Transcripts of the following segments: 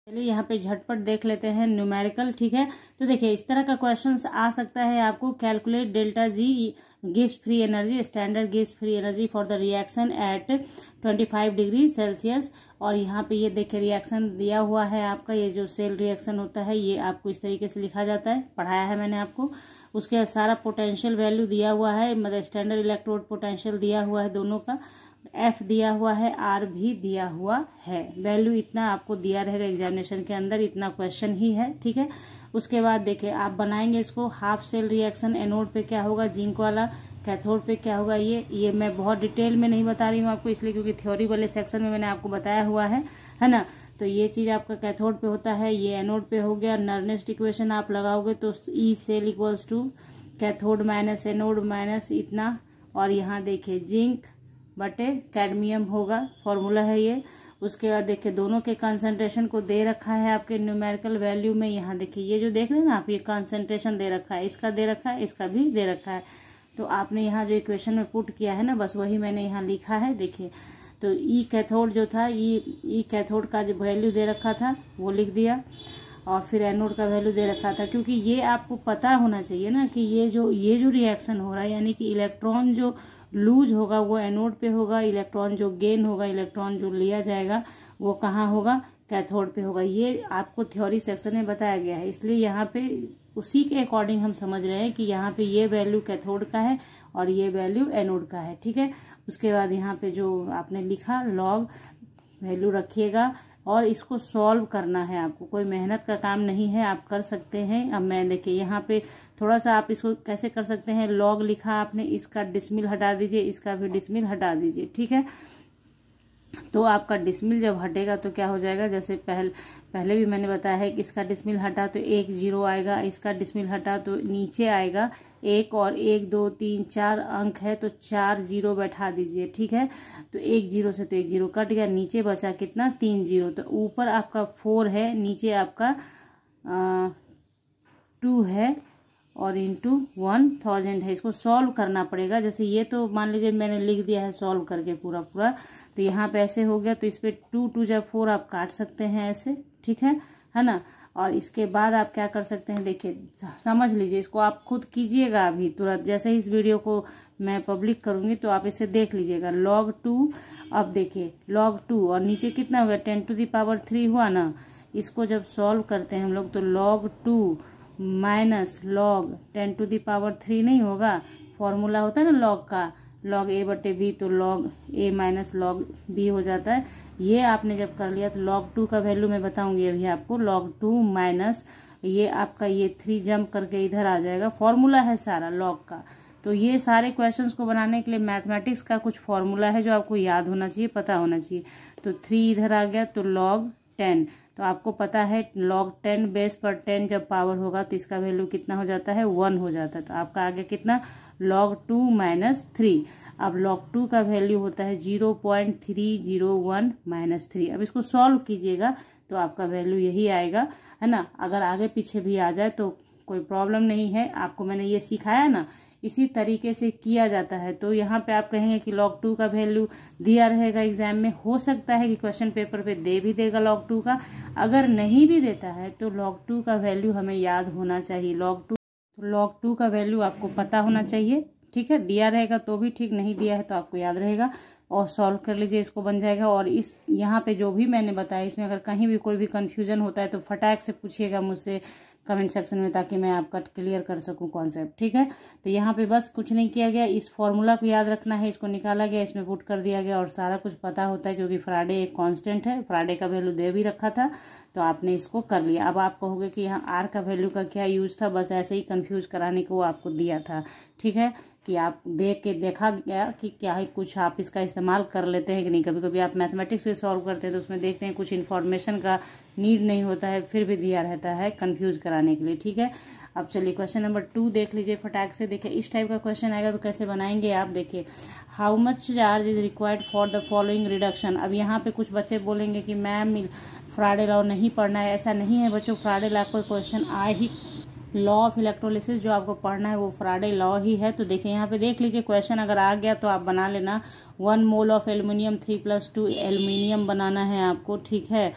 चलिए यहाँ पे झटपट देख लेते हैं न्यूमेरिकल। ठीक है, तो देखिए इस तरह का क्वेश्चंस आ सकता है आपको। Calculate delta G gives free energy, standard gives free energy for the reaction at 25 degree Celsius. और यहाँ पे ये देखिए रिएक्शन दिया हुआ है आपका, ये जो सेल रिएक्शन होता है ये आपको इस तरीके से लिखा जाता है, पढ़ाया है मैंने आपको। उसके सारा पोटेंशियल वैल्यू दिया हुआ है, मतलब स्टैंडर्ड इलेक्ट्रोड पोटेंशियल दिया हुआ है दोनों का, एफ दिया हुआ है, आर भी दिया हुआ है। वैल्यू इतना आपको दिया रहेगा एग्जामिनेशन के अंदर, इतना क्वेश्चन ही है। ठीक है, उसके बाद देखिए आप बनाएंगे इसको। हाफ सेल रिएक्शन एनोड पे क्या होगा, जिंक वाला, कैथोड पे क्या होगा। ये मैं बहुत डिटेल में नहीं बता रही हूँ आपको, इसलिए क्योंकि थ्योरी वाले सेक्शन में मैंने आपको बताया हुआ है ना। तो ये चीज़ आपका कैथोड पे होता है, ये एनोड पे हो गया। नर्नेस्ट इक्वेशन आप लगाओगे तो E cell equals to cathode minus anode minus इतना, और यहाँ देखिए जिंक बटे कैडमियम होगा, फॉर्मूला है ये। उसके बाद देखिए दोनों के कंसंट्रेशन को दे रखा है आपके न्यूमेरिकल वैल्यू में। यहाँ देखिए ये जो देख रहे हैं ना आप, ये कंसंट्रेशन दे रखा है, इसका दे रखा है, इसका भी दे रखा है। तो आपने यहाँ जो इक्वेशन में पुट किया है ना, बस वही मैंने यहाँ लिखा है। देखिए तो ई कैथोड जो था, ई कैथोड का जो वैल्यू दे रखा था वो लिख दिया, और फिर एनोड का वैल्यू दे रखा था। क्योंकि ये आपको पता होना चाहिए ना कि ये जो रिएक्शन हो रहा है, यानी कि इलेक्ट्रॉन जो लूज होगा वो एनोड पे होगा, इलेक्ट्रॉन जो गेन होगा, इलेक्ट्रॉन जो लिया जाएगा वो कहाँ होगा, कैथोड पे होगा। ये आपको थ्योरी सेक्शन में बताया गया है, इसलिए यहाँ पे उसी के अकॉर्डिंग हम समझ रहे हैं कि यहाँ पे ये वैल्यू कैथोड का है और ये वैल्यू एनोड का है। ठीक है, उसके बाद यहाँ पे जो आपने लिखा लॉग वैल्यू रखिएगा, और इसको सॉल्व करना है आपको, कोई मेहनत का काम नहीं है, आप कर सकते हैं। अब मैं देखिए यहाँ पे थोड़ा सा आप इसको कैसे कर सकते हैं, लॉग लिखा आपने, इसका डिसमिल हटा दीजिए, इसका भी डिसमिल हटा दीजिए। ठीक है, तो आपका डिसमिल जब हटेगा तो क्या हो जाएगा, जैसे पहले भी मैंने बताया है कि इसका डिसमिल हटा तो 1 0 आएगा, इसका डिसमिल हटा तो नीचे आएगा 1, और 1 2 3 4 अंक है तो 4 0 बैठा दीजिए। ठीक है, तो 1 0 से तो 1 0 कट गया, नीचे बचा कितना 3 0। तो ऊपर आपका 4 है, नीचे आपका 2 है, और इंटू 1000 है। इसको सॉल्व करना पड़ेगा। जैसे ये तो मान लीजिए मैंने लिख दिया है सॉल्व करके पूरा, तो यहाँ पे ऐसे हो गया, तो इस पे 2 2 जब 4 आप काट सकते हैं ऐसे। ठीक है ना। और इसके बाद आप क्या कर सकते हैं, देखिए समझ लीजिए, इसको आप खुद कीजिएगा अभी तुरंत, जैसे ही इस वीडियो को मैं पब्लिक करूंगी तो आप इसे देख लीजिएगा। log 2, अब देखिए log 2 और नीचे कितना हो गया 10⁻³ हुआ ना। इसको जब सॉल्व करते हैं हम लोग तो log 2 माइनस लॉग 10⁻³ नहीं होगा, फॉर्मूला होता है ना लॉग का, log a बटे b, तो log a minus log b हो जाता है। ये आपने जब कर लिया तो log 2 का वैल्यू मैं बताऊंगी अभी आपको। log 2 माइनस ये आपका ये 3 जंप करके इधर आ जाएगा, फॉर्मूला है सारा log का। तो ये सारे क्वेश्चंस को बनाने के लिए मैथमेटिक्स का कुछ फॉर्मूला है जो आपको याद होना चाहिए, पता होना चाहिए। तो 3 इधर आ गया तो log 10, तो आपको पता है log 10 बेस पर 10 जब पावर होगा तो इसका वैल्यू कितना हो जाता है 1 हो जाता है। तो आपका आगे कितना log 2 माइनस 3। अब log 2 का वैल्यू होता है 0.301 माइनस 3। अब इसको सॉल्व कीजिएगा तो आपका वैल्यू यही आएगा, है ना। अगर आगे पीछे भी आ जाए तो कोई प्रॉब्लम नहीं है, आपको मैंने ये सिखाया ना, इसी तरीके से किया जाता है। तो यहाँ पे आप कहेंगे कि log 2 का वैल्यू दिया रहेगा एग्जाम में, हो सकता है कि क्वेश्चन पेपर पे दे भी देगा log 2 का। अगर नहीं भी देता है तो log 2 का वैल्यू हमें याद होना चाहिए। log 2 का वैल्यू आपको पता होना चाहिए। ठीक है, दिया रहेगा तो भी ठीक, नहीं दिया है तो आपको याद रहेगा, और सॉल्व कर लीजिए, इसको बन जाएगा। और इस यहाँ पे जो भी मैंने बताया, इसमें अगर कहीं भी कोई भी कंफ्यूजन होता है तो फटाक से पूछिएगा मुझसे कमेंट सेक्शन में, ताकि मैं आपका क्लियर कर सकूं कॉन्सेप्ट। ठीक है, तो यहाँ पे बस कुछ नहीं किया गया, इस फॉर्मूला को याद रखना है, इसको निकाला गया, इसमें पुट कर दिया गया, और सारा कुछ पता होता है क्योंकि फ्राइडे एक कांस्टेंट है, फ्राइडे का वैल्यू दे भी रखा था, तो आपने इसको कर लिया। अब आप कहोगे कि यहाँ आर का वैल्यू का क्या यूज था, बस ऐसे ही कंफ्यूज कराने को आपको दिया था। ठीक है, कि आप देख के देखा गया कि क्या है, कुछ आप इसका इस्तेमाल कर लेते हैं कि नहीं। कभी कभी आप मैथमेटिक्स भी सॉल्व करते हैं तो उसमें देखते हैं कुछ इन्फॉर्मेशन का नीड नहीं होता है, फिर भी दिया रहता है कंफ्यूज कराने के लिए। ठीक है, अब चलिए क्वेश्चन नंबर 2 देख लीजिए फटाक से। देखिए इस टाइप का क्वेश्चन आएगा तो कैसे बनाएंगे आप, देखिए how much charge is required for the following reduction. अब यहाँ पे कुछ बच्चे बोलेंगे कि मैम फ्राइडे लॉ नहीं पढ़ना है, ऐसा नहीं है बच्चों, फ्राइडे लॉ कोई क्वेश्चन आए ही, लॉ ऑफ इलेक्ट्रोलिसिस जो आपको पढ़ना है वो फ्राइडे लॉ ही है। तो देखिए यहाँ पे देख लीजिए, क्वेश्चन अगर आ गया तो आप बना लेना। 1 मोल ऑफ एल्यूमिनियम 3+2 एल्यूमिनियम बनाना है आपको। ठीक है,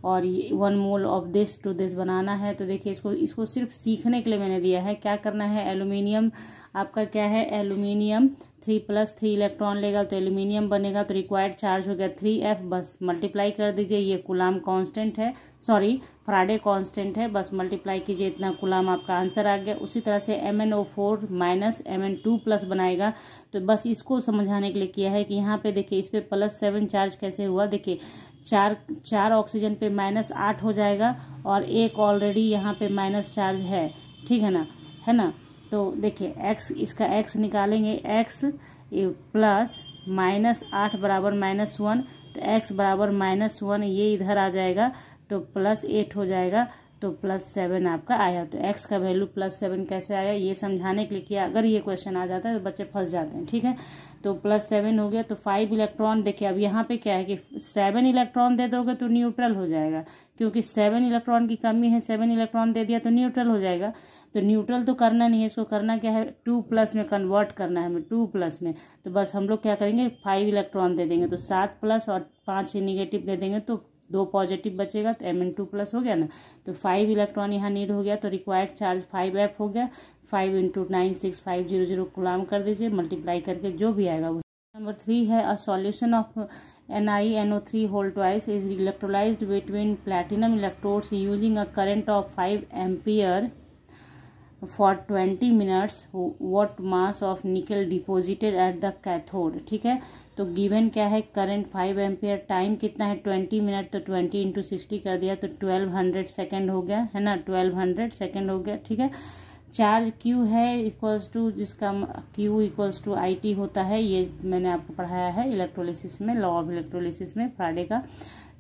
और 1 mole of this to this बनाना है। तो देखिए इसको सिर्फ सीखने के लिए मैंने दिया है। क्या करना है, एल्यूमिनियम आपका क्या है, एल्यूमिनियम 3+3 इलेक्ट्रॉन लेगा तो एल्यूमिनियम बनेगा, तो रिक्वायर्ड चार्ज हो गया 3F, बस मल्टीप्लाई कर दीजिए। ये कूलाम कांस्टेंट है, सॉरी फैराडे कांस्टेंट है, बस मल्टीप्लाई कीजिए, इतना कूलाम आपका आंसर आ गया। उसी तरह से MnO4 माइनस Mn2+ बनाएगा। तो बस इसको समझाने के लिए किया है कि यहाँ पे देखिए इस पे +7 चार्ज कैसे हुआ। देखिए चार ऑक्सीजन पे -8 हो जाएगा और एक ऑलरेडी यहाँ पे माइनस चार्ज है, ठीक है ना। तो देखिए x, इसका x निकालेंगे, x प्लस -8 बराबर -1, तो x बराबर -1, ये इधर आ जाएगा तो +8 हो जाएगा, तो +7 आपका आया। तो x का वैल्यू +7 कैसे आया, ये समझाने के लिए किया। अगर ये क्वेश्चन आ जाता है तो बच्चे फंस जाते हैं, ठीक है। तो +7 हो गया। तो 5 इलेक्ट्रॉन, देखिए अब यहाँ पे क्या है कि 7 इलेक्ट्रॉन दे दोगे तो न्यूट्रल हो जाएगा, क्योंकि 7 इलेक्ट्रॉन की कमी है, 7 इलेक्ट्रॉन दे दिया तो न्यूट्रल हो जाएगा। तो न्यूट्रल तो करना नहीं है, इसको करना क्या है, 2+ में कन्वर्ट करना है हमें, 2+ में। तो बस हम लोग क्या करेंगे, 5 इलेक्ट्रॉन दे देंगे, तो 7+ और 5 नेगेटिव दे देंगे तो 2 पॉजिटिव बचेगा, तो Mn2+ हो गया ना। तो 5 इलेक्ट्रॉन यहाँ नीड हो गया, तो रिक्वायर्ड चार्ज 5F हो गया। 5 × 96500 कूलाम कर दीजिए, मल्टीप्लाई करके जो भी आएगा वो। नंबर 3 है, a solution of NiNO3 whole twice is electrolyzed between platinum electrodes using a current of 5 ampere for 20 minutes. What mass of nickel deposited at the cathode, ठीक है। तो गिवन क्या है, करंट 5 एम्पियर, टाइम कितना है 20 minute, तो 20 × 60 कर दिया तो 1200 सेकेंड हो गया, है ना, 1200 सेकेंड हो गया, ठीक है। चार्ज Q है इक्वल्स टू, जिसका Q इक्वल्स टू IT होता है, ये मैंने आपको पढ़ाया है इलेक्ट्रोलिसिस में, लॉ ऑफ इलेक्ट्रोलिसिस में फैराडे का।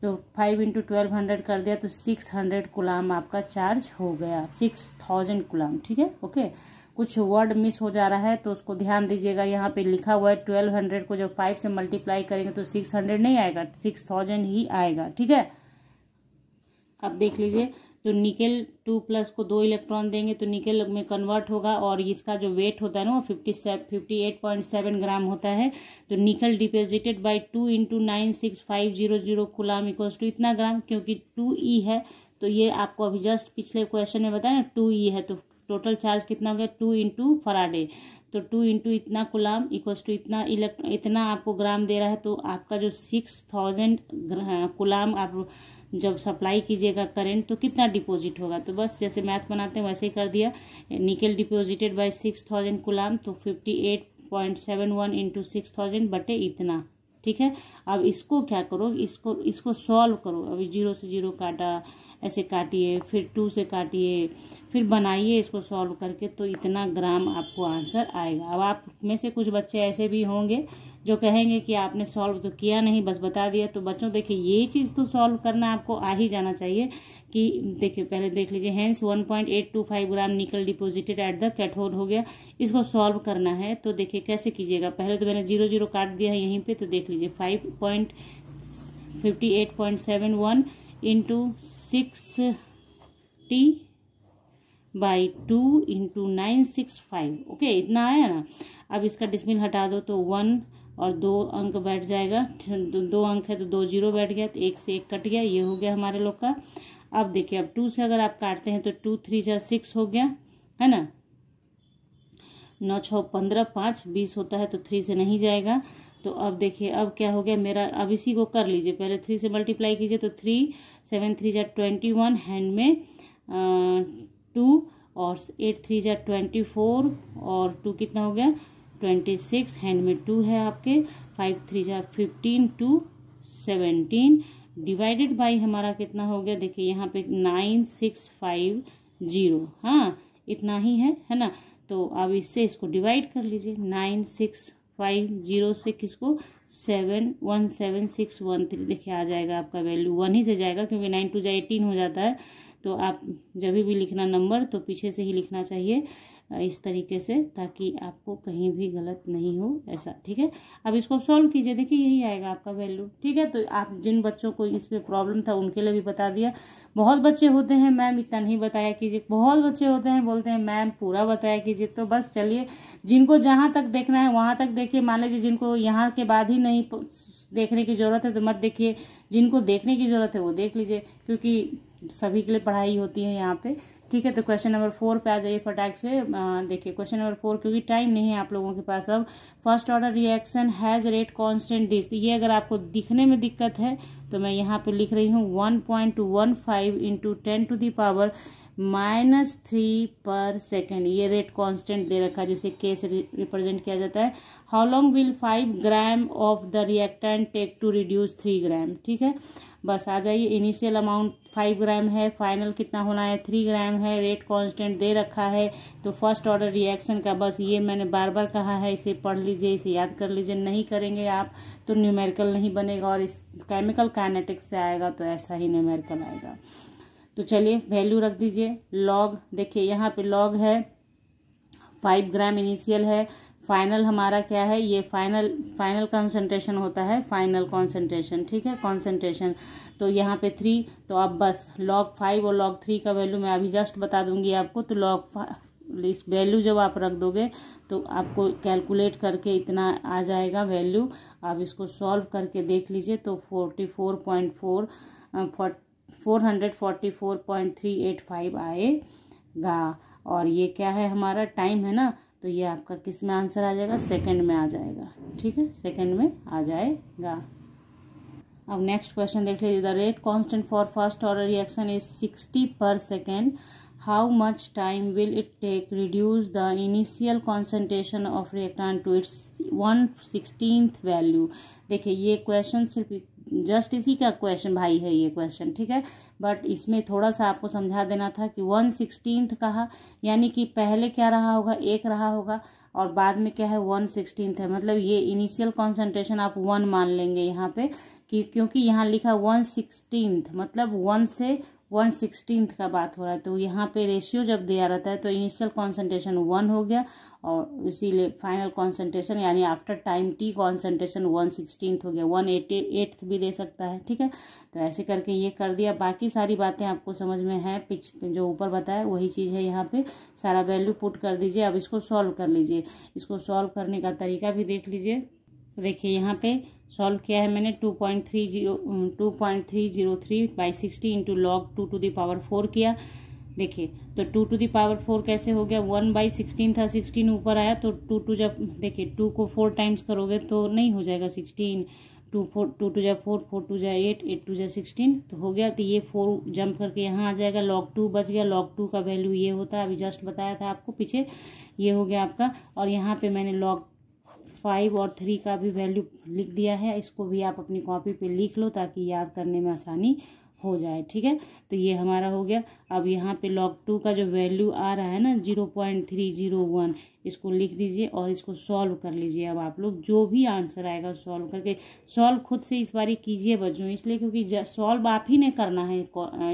तो 5 × 1200 कर दिया तो 600 कूलाम आपका चार्ज हो गया, 6000 कूलाम, ठीक है। ओके, कुछ वर्ड मिस हो जा रहा है तो उसको ध्यान दीजिएगा। यहाँ पे लिखा हुआ है 1200 को जब 5 से मल्टीप्लाई करेंगे तो 600 नहीं आएगा, 6000 ही आएगा, ठीक है। अब देख लीजिए, तो निकेल 2+ को 2 इलेक्ट्रॉन देंगे तो निकेल में कन्वर्ट होगा, और इसका जो वेट होता है ना वो 58.7 ग्राम होता है। तो nickel deposited by 2 × 96500 coulomb equals to इतना ग्राम, क्योंकि 2E है तो ये आपको अभी जस्ट पिछले क्वेश्चन में बताया ना 2E है, तो टोटल चार्ज कितना हो गया 2 × फैराडे, तो 2 × इतना कूलाम इक्वल्स टू इतना आपको ग्राम दे रहा है। तो आपका जो 6000 कूलाम आप जब सप्लाई कीजिएगा करंट तो कितना डिपॉजिट होगा, तो बस जैसे मैथ बनाते हैं वैसे ही कर दिया। निकेल डिपॉजिटेड बाय 6000 कूलाम, तो 58.71 × 6000 बटे इतना, ठीक है। अब इसको क्या करो, इसको सॉल्व करो। अभी 0 से 0 काटा, ऐसे काटिए, फिर 2 से काटिए, फिर बनाइए इसको सॉल्व करके, तो इतना ग्राम आपको आंसर आएगा। अब आप में से कुछ बच्चे ऐसे भी होंगे जो कहेंगे कि आपने सॉल्व तो किया नहीं, बस बता दिया। तो बच्चों देखिए, ये चीज़ तो सॉल्व करना आपको आ ही जाना चाहिए। कि देखिए पहले देख लीजिए, हेंस 1.825 ग्राम निकल डिपोजिटेड एट द कैथोड हो गया। इसको सॉल्व करना है तो देखिए कैसे कीजिएगा। पहले तो मैंने 0 0 काट दिया है यहीं पे, तो देख लीजिए 58.71 × 60/2 × 965, ओके, इतना आया ना। अब इसका डिसमिल हटा दो तो 1 और 2 अंक बैठ जाएगा, 2 अंक है तो 2 0 बैठ गया, तो 1 से 1 कट गया, ये हो गया हमारे लोग का। अब देखिए, अब 2 से अगर आप काटते हैं तो 2 3 जा 6 हो गया, है ना, 9 6 15, 5 20 होता है तो 3 से नहीं जाएगा। तो अब देखिए, अब क्या हो गया मेरा, अब इसी को कर लीजिए, पहले 3 से मल्टीप्लाई कीजिए तो 3 7 3 जा 21, हैंड में 2 और 8 3 जा 24 और 2 कितना हो गया 26, हैंड में 2 है आपके, 5 3 जा 15 2 17 डिवाइडेड बाई हमारा कितना हो गया, देखिए यहाँ पे 9650, हाँ इतना ही है ना। तो अब इससे इसको डिवाइड कर लीजिए, 9650 से किसको 717613, देखिए आ जाएगा आपका वैल्यू 1 ही से जाएगा, क्योंकि 9 2 जा 18 हो जाता है। तो आप जब भी लिखना नंबर तो पीछे से ही लिखना चाहिए इस तरीके से, ताकि आपको कहीं भी गलत नहीं हो ऐसा, ठीक है। अब इसको सॉल्व कीजिए, देखिए यही आएगा आपका वैल्यू, ठीक है। तो आप जिन बच्चों को इसमें प्रॉब्लम था उनके लिए भी बता दिया। बहुत बच्चे होते हैं मैम इतना नहीं बताया कीजिए, बहुत बच्चे होते हैं बोलते हैं मैम पूरा बताया कीजिए। तो बस चलिए, जिनको जहाँ तक देखना है वहाँ तक देखिए। मान लीजिए जिनको यहाँ के बाद ही नहीं देखने की जरूरत है तो मत देखिए, जिनको देखने की जरूरत है वो देख लीजिए, क्योंकि सभी के लिए पढ़ाई होती है यहाँ पे, ठीक है। तो क्वेश्चन नंबर 4 पे आ जाइए फटाक से। देखिए क्वेश्चन नंबर 4, क्योंकि टाइम नहीं है आप लोगों के पास। अब first order reaction has rate constant this, ये अगर आपको दिखने में दिक्कत है तो मैं यहाँ पे लिख रही हूँ 1.15 इंटू 10⁻³ पर सेकेंड, ये रेट कांस्टेंट दे रखा है जिसे के से रिप्रेजेंट किया जाता है। How long will 5 gram of the reactant take to reduce 3 gram, ठीक है। बस आ जाइए, इनिशियल अमाउंट 5 ग्राम है, फाइनल कितना होना है 3 ग्राम है, रेट कांस्टेंट दे रखा है। तो फर्स्ट ऑर्डर रिएक्शन का बस ये मैंने बार बार कहा है, इसे पढ़ लीजिए, इसे याद कर लीजिए। नहीं करेंगे आप तो न्यूमेरिकल नहीं बनेगा, और इस केमिकल काइनेटिक्स से आएगा तो ऐसा ही न्यूमेरिकल आएगा। तो चलिए वैल्यू रख दीजिए। लॉग देखिए यहाँ पे लॉग है 5 ग्राम इनिशियल है, फाइनल हमारा क्या है, ये फाइनल कंसंट्रेशन होता है, फाइनल कॉन्सेंट्रेशन, ठीक है, कॉन्सेंट्रेशन। तो यहाँ पे 3, तो अब बस log 5 और log 3 का वैल्यू मैं अभी जस्ट बता दूंगी आपको। तो इस वैल्यू जब आप रख दोगे तो आपको कैलकुलेट करके इतना आ जाएगा वैल्यू। आप इसको सॉल्व करके देख लीजिए तो 444.385 आएगा। और ये क्या है हमारा टाइम है ना, तो ये आपका किस में आंसर आ जाएगा, सेकंड में आ जाएगा, ठीक है, सेकंड में आ जाएगा। अब नेक्स्ट क्वेश्चन देख लीजिए। The rate constant for first order reaction is 60 per second, how much time will it take reduce the initial concentration of reactant to its 1/16 value. देखिए ये क्वेश्चन सिर्फ जस्ट इसी का क्वेश्चन भाई है ये क्वेश्चन, ठीक है। बट इसमें थोड़ा सा आपको समझा देना था कि 1/16 कहा, यानी कि पहले क्या रहा होगा, 1 रहा होगा, और बाद में क्या है 1/16 है। मतलब ये इनिशियल कॉन्सेंट्रेशन आप 1 मान लेंगे यहाँ पे, कि क्योंकि यहाँ लिखा 1/16, मतलब 1 से 1/16 का बात हो रहा है। तो यहाँ पे रेशियो जब दिया रहता है तो इनिशियल कॉन्सेंट्रेशन 1 हो गया, और इसीलिए फाइनल कॉन्सेंट्रेशन यानी आफ्टर टाइम टी कॉन्सेंट्रेशन 1/16 हो गया, 1/88 भी दे सकता है, ठीक है। तो ऐसे करके ये कर दिया। बाकी सारी बातें आपको समझ में है, पिच जो ऊपर बताया वही चीज़ है, यहाँ पे सारा वैल्यू पुट कर दीजिए। अब इसको सॉल्व कर लीजिए। इसको सॉल्व करने का तरीका भी देख लीजिए। देखिए यहाँ पे सॉल्व किया है मैंने 2.303/60 इंटू log 2⁴ किया। देखिए तो 2⁴ कैसे हो गया, 1/16 था, 16 ऊपर आया तो 2 जब देखिए 2 को 4 टाइम्स करोगे तो नहीं हो जाएगा 16, 2 4 4 2 8 8 2 16 तो हो गया। तो ये 4 जंप करके यहाँ आ जाएगा, log 2 बच गया। log 2 का वैल्यू ये होता है, अभी जस्ट बताया था आपको पीछे, ये हो गया आपका। और यहाँ पे मैंने log 5 और 3 का भी वैल्यू लिख दिया है, इसको भी आप अपनी कॉपी पे लिख लो ताकि याद करने में आसानी हो जाए, ठीक है। तो ये हमारा हो गया। अब यहाँ पे log 2 का जो वैल्यू आ रहा है ना 0.301, इसको लिख दीजिए और इसको सॉल्व कर लीजिए। अब आप लोग जो भी आंसर आएगा सॉल्व करके, सॉल्व खुद से इस बारी कीजिए बच्चों, इसलिए क्योंकि सॉल्व आप ही ने करना है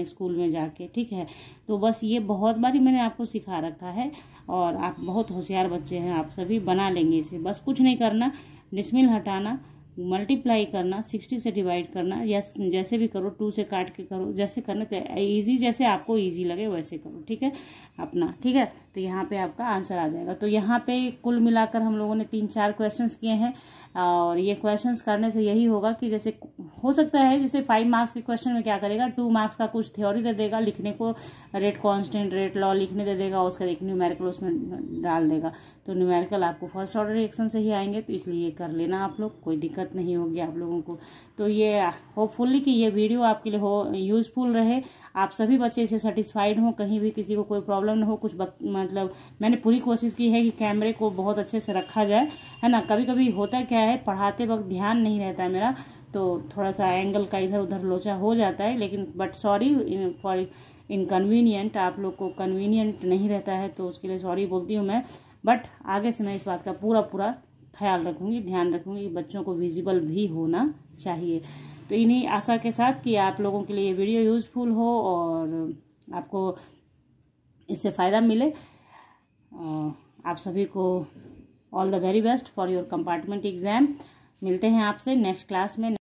स्कूल में जाके, ठीक है। तो बस ये बहुत बारी मैंने आपको सिखा रखा है, और आप बहुत होशियार बच्चे हैं, आप सभी बना लेंगे इसे। बस कुछ नहीं करना, डिसमिल हटाना, मल्टीप्लाई करना, 60 से डिवाइड करना, या जैसे भी करो 2 से काट के करो, जैसे करना इजी, जैसे आपको इजी लगे वैसे करो, ठीक है अपना, ठीक है। तो यहाँ पे आपका आंसर आ जाएगा। तो यहाँ पे कुल मिलाकर हम लोगों ने 3-4 क्वेश्चंस किए हैं, और ये क्वेश्चंस करने से यही होगा कि जैसे हो सकता है जैसे 5 मार्क्स के क्वेश्चन में क्या करेगा, 2 मार्क्स का कुछ थ्योरी दे देगा, लिखने को रेट कांस्टेंट रेट लॉ लिखने दे देगा, उसका एक न्यूमेरिकल उसमें डाल देगा। तो न्यूमेरिकल आपको फर्स्ट ऑर्डर रिएक्शन से ही आएंगे, तो इसलिए ये कर लेना आप लोग, कोई दिक्कत नहीं होगी आप लोगों को। तो ये होपफुली कि ये वीडियो आपके लिए यूजफुल रहे, आप सभी बच्चे इसे सेटिस्फाइड हों, कहीं भी किसी को कोई प्रॉब्लम न हो। कुछ मतलब मैंने पूरी कोशिश की है कि कैमरे को बहुत अच्छे से रखा जाए, है ना। कभी कभी होता क्या है, पढ़ाते वक्त ध्यान नहीं रहता है मेरा, तो थोड़ा सा एंगल का इधर उधर लोचा हो जाता है, लेकिन बट सॉरी फॉर इनकन्वीनियंट, आप लोग को कन्वीनियंट नहीं रहता है तो उसके लिए सॉरी बोलती हूँ मैं। बट आगे से मैं इस बात का पूरा ख्याल रखूँगी, ध्यान रखूँगी, बच्चों को विजिबल भी होना चाहिए। तो इन्हीं आशा के साथ कि आप लोगों के लिए ये वीडियो यूज़फुल हो और आपको इससे फ़ायदा मिले। आप सभी को all the very best for your compartment exam. मिलते हैं आपसे नेक्स्ट क्लास में।